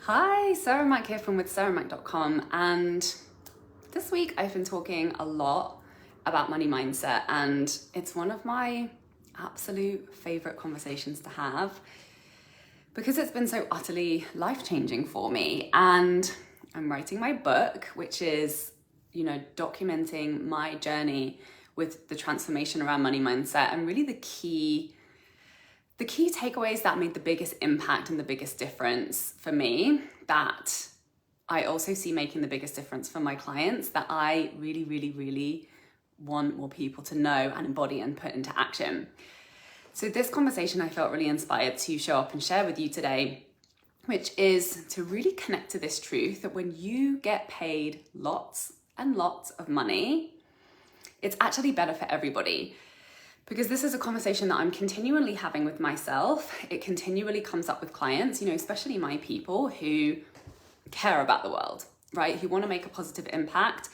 Hi, Sarah Mack here from withsarahmack.com, and this week I've been talking a lot about money mindset, and it's one of my absolute favorite conversations to have because it's been so utterly life-changing for me. And I'm writing my book, which is, documenting my journey with the transformation around money mindset and really the key takeaways that made the biggest impact and the biggest difference for me, that I also see making the biggest difference for my clients, that I really, really, really want more people to know and embody and put into action. So this conversation I felt really inspired to show up and share with you today, which is to really connect to this truth that when you get paid lots and lots of money, it's actually better for everybody. Because this is a conversation that I'm continually having with myself. It continually comes up with clients, especially my people who care about the world, right? Who want to make a positive impact,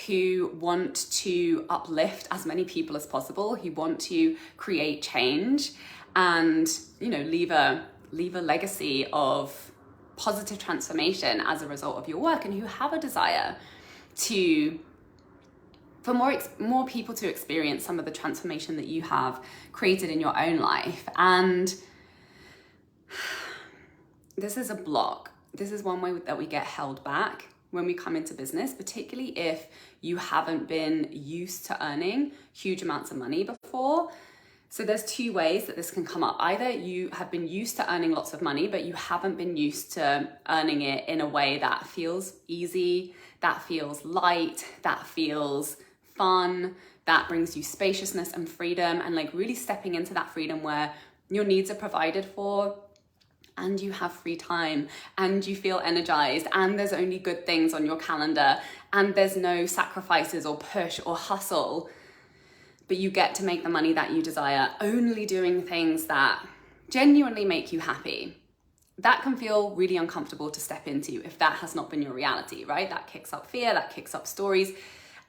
who want to uplift as many people as possible, who want to create change and, leave a legacy of positive transformation as a result of your work, and who have a desire for more people to experience some of the transformation that you have created in your own life. And this is a block. This is one way that we get held back when we come into business, particularly if you haven't been used to earning huge amounts of money before. So there's two ways that this can come up. Either you have been used to earning lots of money, but you haven't been used to earning it in a way that feels easy, that feels light, that feels fun, that brings you spaciousness and freedom, and really stepping into that freedom where your needs are provided for and you have free time and you feel energized and there's only good things on your calendar and there's no sacrifices or push or hustle, but you get to make the money that you desire, only doing things that genuinely make you happy. That can feel really uncomfortable to step into if that has not been your reality, right? That kicks up fear, that kicks up stories.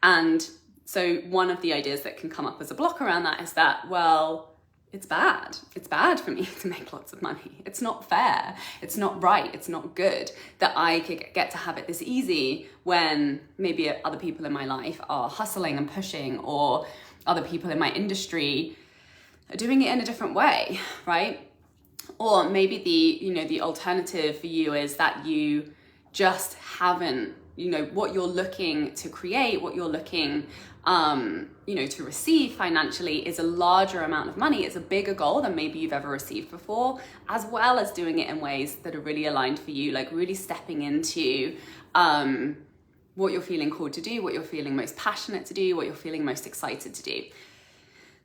And so one of the ideas that can come up as a block around that is that, well, it's bad. It's bad for me to make lots of money. It's not fair. It's not right. It's not good that I could get to have it this easy when maybe other people in my life are hustling and pushing, or other people in my industry are doing it in a different way, right? Or maybe the alternative for you is that you just haven't, what you're looking to create, what you're looking to receive financially is a larger amount of money. It's a bigger goal than maybe you've ever received before, as well as doing it in ways that are really aligned for you, really stepping into what you're feeling called to do, what you're feeling most passionate to do, what you're feeling most excited to do.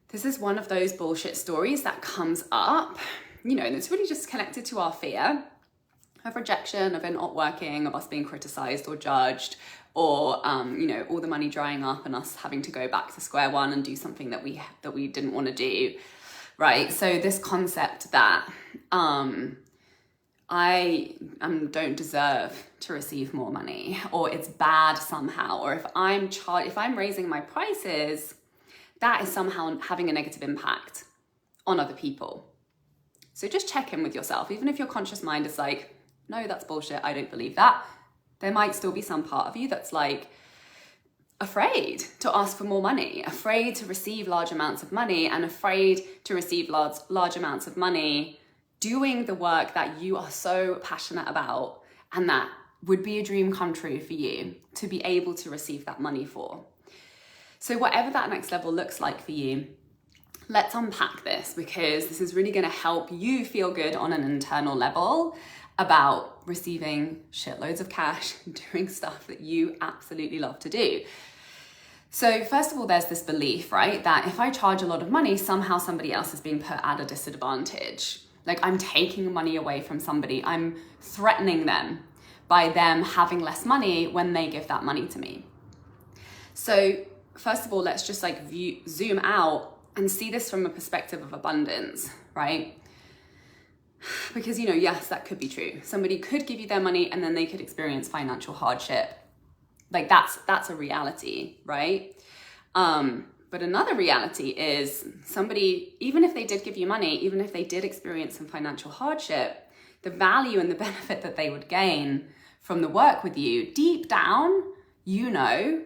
This is one of those bullshit stories that comes up, and it's really just connected to our fear of rejection, of it not working, of us being criticized or judged, or all the money drying up and us having to go back to square one and do something that we didn't want to do, right? So this concept that I don't deserve to receive more money, or it's bad somehow, or if I'm raising my prices, that is somehow having a negative impact on other people. So just check in with yourself, even if your conscious mind is like, no, that's bullshit, I don't believe that. There might still be some part of you that's afraid to ask for more money, afraid to receive large amounts of money, and afraid to receive large amounts of money doing the work that you are so passionate about and that would be a dream come true for you to be able to receive that money for. So whatever that next level looks like for you, let's unpack this, because this is really going to help you feel good on an internal level about receiving shitloads of cash, doing stuff that you absolutely love to do. So first of all, there's this belief, right, that if I charge a lot of money, somehow somebody else is being put at a disadvantage. I'm taking money away from somebody. I'm threatening them by them having less money when they give that money to me. So first of all, let's just zoom out and see this from a perspective of abundance, right? Because, yes, that could be true. Somebody could give you their money and then they could experience financial hardship. That's a reality, right? But another reality is somebody, even if they did give you money, even if they did experience some financial hardship, the value and the benefit that they would gain from the work with you, deep down, you know,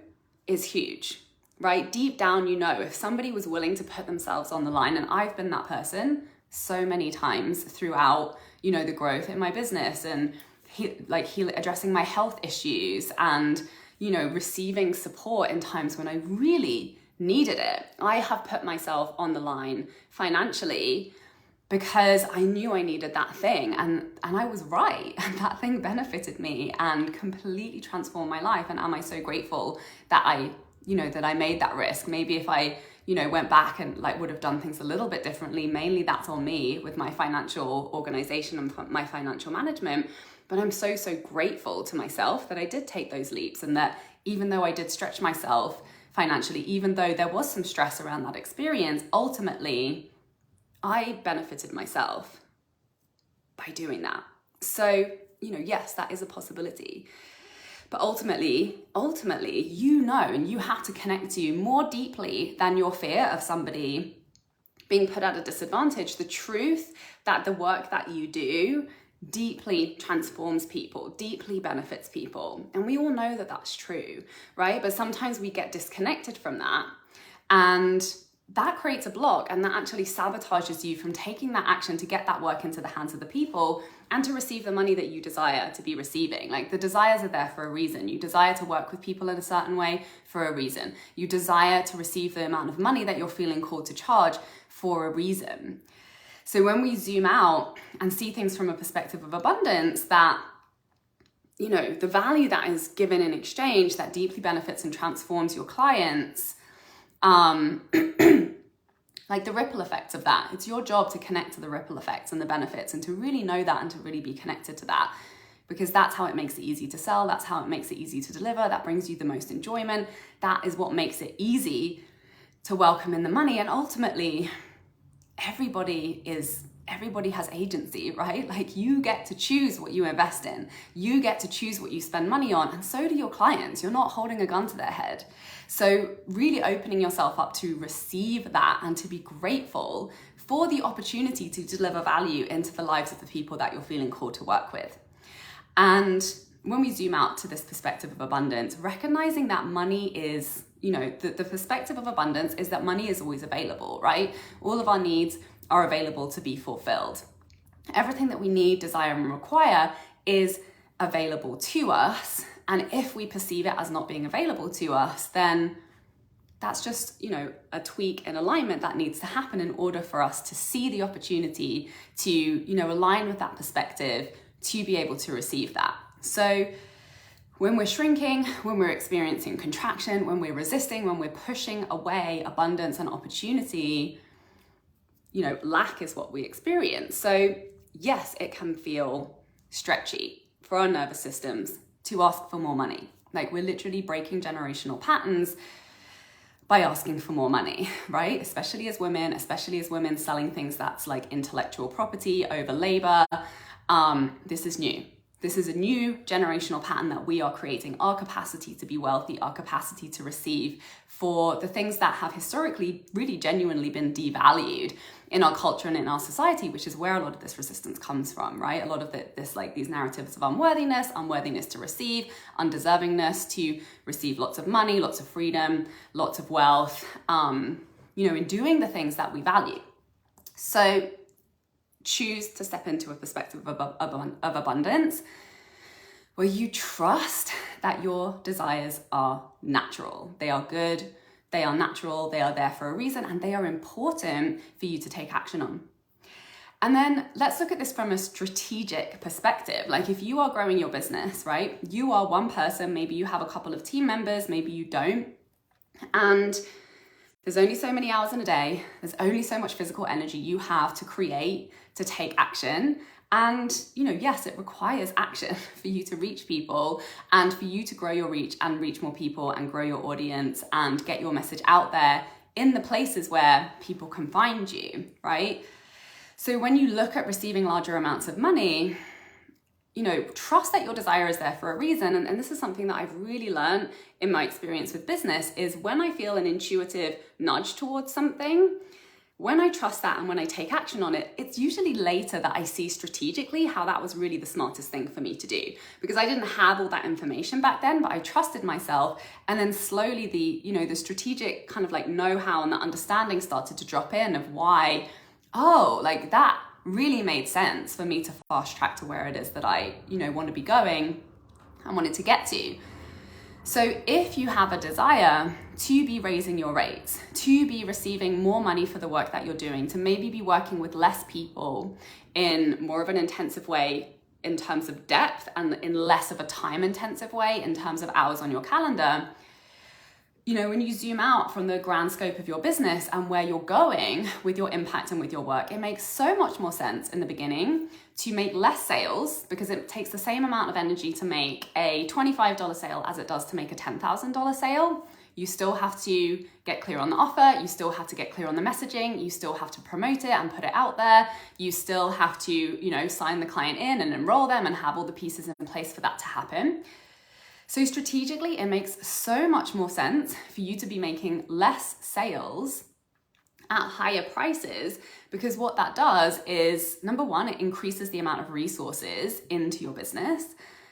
is huge, right? Deep down, you know, if somebody was willing to put themselves on the line, and I've been that person so many times throughout, you know, the growth in my business and addressing my health issues and, you know, receiving support in times when I really needed it. I have put myself on the line financially because I knew I needed that thing, and I was right, and that thing benefited me and completely transformed my life. And am I so grateful that I made that risk? Maybe if I, you know, went back and like would have done things a little bit differently, mainly that's on me with my financial organization and my financial management. But I'm so grateful to myself that I did take those leaps, and that even though I did stretch myself financially, even though there was some stress around that experience, ultimately I benefited myself by doing that. So, you know, yes, that is a possibility. But ultimately, you know, and you have to connect to you more deeply than your fear of somebody being put at a disadvantage. The truth that the work that you do deeply transforms people, deeply benefits people. And we all know that that's true, right? But sometimes we get disconnected from that, and that creates a block, and that actually sabotages you from taking that action to get that work into the hands of the people and to receive the money that you desire to be receiving. Like, the desires are there for a reason. You desire to work with people in a certain way for a reason. You desire to receive the amount of money that you're feeling called to charge for a reason. So when we zoom out and see things from a perspective of abundance, that, you know, the value that is given in exchange that deeply benefits and transforms your clients, like the ripple effects of that, it's your job to connect to the ripple effects and the benefits, and to really know that and to really be connected to that, because that's how it makes it easy to sell. That's how it makes it easy to deliver. That brings you the most enjoyment. That is what makes it easy to welcome in the money. And ultimately, everybody has agency, right? Like, you get to choose what you invest in. You get to choose what you spend money on, and so do your clients. You're not holding a gun to their head. So really opening yourself up to receive that and to be grateful for the opportunity to deliver value into the lives of the people that you're feeling called to work with. And when we zoom out to this perspective of abundance, recognizing that money is, you know, the perspective of abundance is that money is always available, right? All of our needs are available to be fulfilled. Everything that we need, desire, and require is available to us. And if we perceive it as not being available to us, then that's just, you know, a tweak in alignment that needs to happen in order for us to see the opportunity to, you know, align with that perspective to be able to receive that. So when we're shrinking, when we're experiencing contraction, when we're resisting, when we're pushing away abundance and opportunity, you know, lack is what we experience. So yes, it can feel stretchy for our nervous systems to ask for more money. Like, we're literally breaking generational patterns by asking for more money, right? Especially as women selling things that's like intellectual property over labor. This is new. This is a new generational pattern that we are creating. Our capacity to be wealthy, our capacity to receive for the things that have historically really genuinely been devalued in our culture and in our society, which is where a lot of this resistance comes from, right? A lot of these narratives of unworthiness to receive, undeservingness to receive lots of money, lots of freedom, lots of wealth, you know, in doing the things that we value. So choose to step into a perspective of abundance where you trust that your desires are natural. They are good, they are natural, they are there for a reason, and they are important for you to take action on. And then let's look at this from a strategic perspective. Like, if you are growing your business, right? You are one person, maybe you have a couple of team members, maybe you don't. And there's only so many hours in a day. There's only so much physical energy you have to create, to take action. And, you know, yes, it requires action for you to reach people and for you to grow your reach and reach more people and grow your audience and get your message out there in the places where people can find you, right? So when you look at receiving larger amounts of money, you know, trust that your desire is there for a reason. And this is something that I've really learned in my experience with business, is when I feel an intuitive nudge towards something, when I trust that and when I take action on it, it's usually later that I see strategically how that was really the smartest thing for me to do, because I didn't have all that information back then, but I trusted myself. And then slowly the strategic kind of like know-how and the understanding started to drop in of why, like that really made sense for me to fast track to where it is that I, want to be going and wanted to get to. So if you have a desire to be raising your rates, to be receiving more money for the work that you're doing, to maybe be working with less people in more of an intensive way in terms of depth and in less of a time intensive way in terms of hours on your calendar, when you zoom out from the grand scope of your business and where you're going with your impact and with your work, it makes so much more sense in the beginning to make less sales, because it takes the same amount of energy to make a $25 sale as it does to make a $10,000 sale. You still have to get clear on the offer. You still have to get clear on the messaging. You still have to promote it and put it out there. You still have to, sign the client in and enroll them and have all the pieces in place for that to happen. So strategically, it makes so much more sense for you to be making less sales at higher prices, because what that does is, number one, it increases the amount of resources into your business.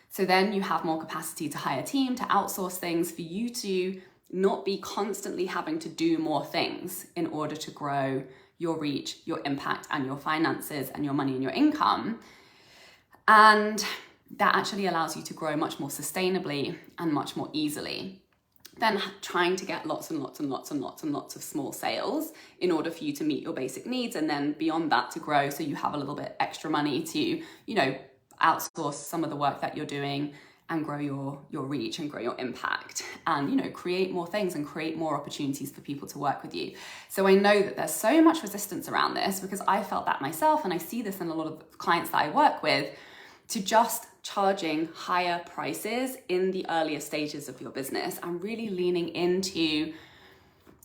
So then you have more capacity to hire a team, to outsource things, for you to not be constantly having to do more things in order to grow your reach, your impact, and your finances, and your money and your income. And that actually allows you to grow much more sustainably and much more easily than trying to get lots and lots and lots and lots and lots of small sales in order for you to meet your basic needs, and then beyond that to grow so you have a little bit extra money to, outsource some of the work that you're doing and grow your reach and grow your impact and, create more things and create more opportunities for people to work with you. So I know that there's so much resistance around this, because I felt that myself, and I see this in a lot of clients that I work with, to just charging higher prices in the earlier stages of your business and really leaning into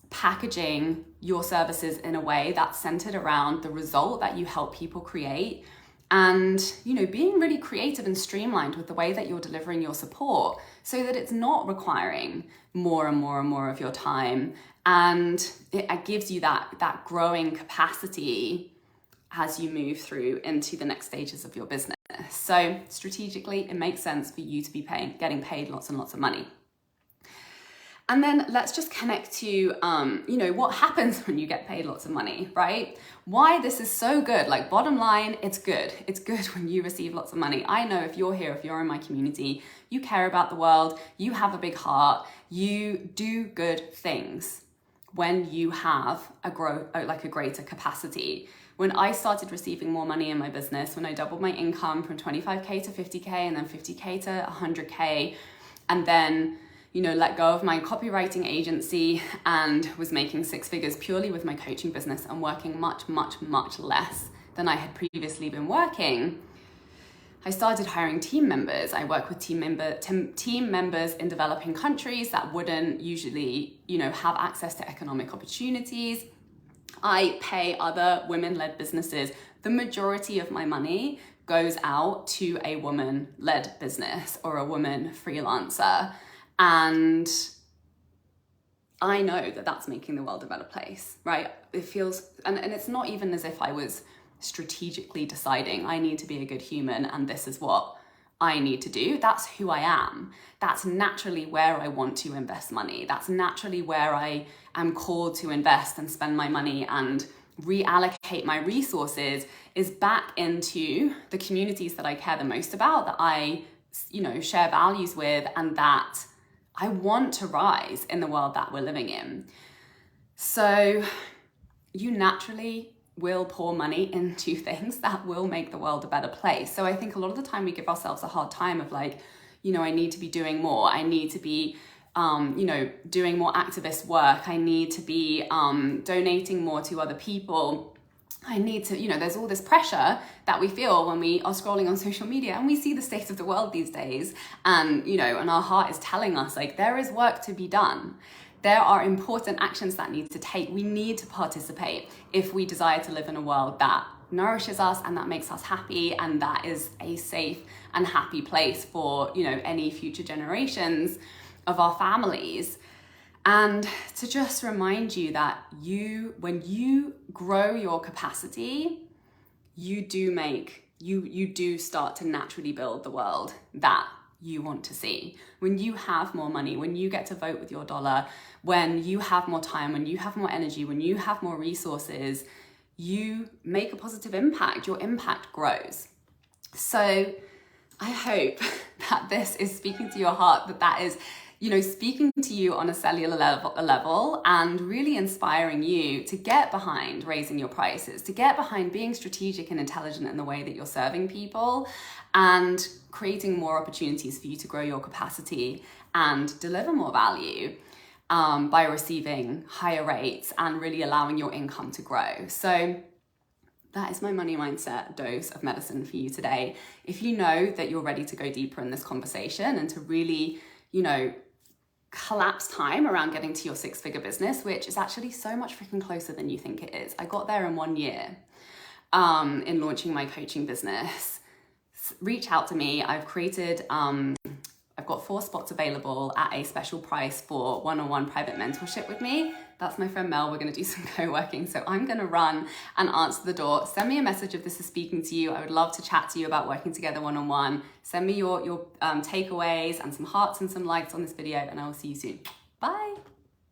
packaging your services in a way that's centered around the result that you help people create, and being really creative and streamlined with the way that you're delivering your support so that it's not requiring more and more and more of your time, and it gives you that growing capacity as you move through into the next stages of your business. So strategically, it makes sense for you to be getting paid lots and lots of money. And then let's just connect to, what happens when you get paid lots of money, right? Why this is so good. Like, bottom line, it's good. It's good when you receive lots of money. I know if you're here, if you're in my community, you care about the world, you have a big heart, you do good things when you have a greater capacity. When I started receiving more money in my business, when I doubled my income from 25K to 50K and then 50K to 100K, and then, let go of my copywriting agency and was making six figures purely with my coaching business and working much, much, much less than I had previously been working, I started hiring team members. I work with team members in developing countries that wouldn't usually, have access to economic opportunities. I pay other women-led businesses. The majority of my money goes out to a woman-led business or a woman freelancer. And I know that that's making the world a better place, right? It feels, and it's not even as if I was strategically deciding I need to be a good human and this is what I need to do. That's who I am. That's naturally where I want to invest money. That's naturally where I am called to invest and spend my money and reallocate my resources, is back into the communities that I care the most about, that I, share values with, and that I want to rise in the world that we're living in. So you naturally will pour money into things that will make the world a better place. So I think a lot of the time we give ourselves a hard time of like, I need to be doing more. I need to be, doing more activist work. I need to be donating more to other people. I need to, there's all this pressure that we feel when we are scrolling on social media and we see the state of the world these days. And, and our heart is telling us like, there is work to be done. There are important actions that need to take. We need to participate if we desire to live in a world that nourishes us and that makes us happy, and that is a safe and happy place for, any future generations of our families. And to just remind you that when you grow your capacity, you do start to naturally build the world that you want to see. When you have more money, when you get to vote with your dollar, when you have more time, when you have more energy, when you have more resources, you make a positive impact. Your impact grows. So I hope that this is speaking to your heart, that is, speaking to you on a cellular level and really inspiring you to get behind raising your prices, to get behind being strategic and intelligent in the way that you're serving people and creating more opportunities for you to grow your capacity and deliver more value by receiving higher rates and really allowing your income to grow. So that is my money mindset dose of medicine for you today. If you know that you're ready to go deeper in this conversation and to really, collapse time around getting to your 6-figure business, which is actually so much freaking closer than you think it is. I got there in 1 year in launching my coaching business. Reach out to me. I've got 4 spots available at a special price for one-on-one private mentorship with me. That's my friend Mel. We're going to do some co-working. So I'm going to run and answer the door. Send me a message if this is speaking to you. I would love to chat to you about working together one-on-one. Send me your takeaways and some hearts and some likes on this video, and I will see you soon. Bye.